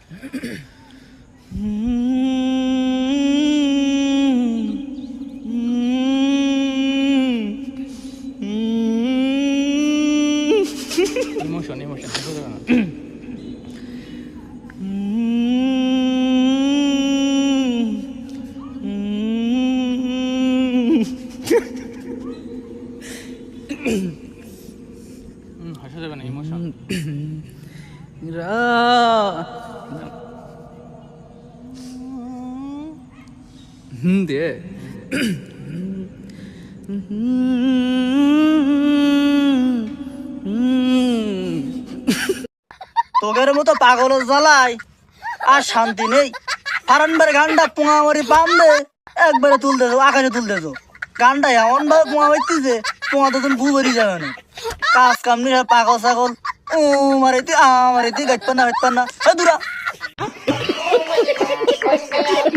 Emotion emotion হাসা যাবে না ইমোশন দে তোগের মতো পাগল জ্বালাই আর শান্তি নেই। ফারানবার গানটা পোঙা মারি পামবে একবারে তুলতে যাও, আকাশে তুলতে যাও। গানটা এমন ভাবে পোঙা মারতেছে, পোঙা তো তুমি বুঝেরই যাবে না। কাজ কাম নিয়ে পাগল ছাগল ও মারিতে গাইতে না দূরা।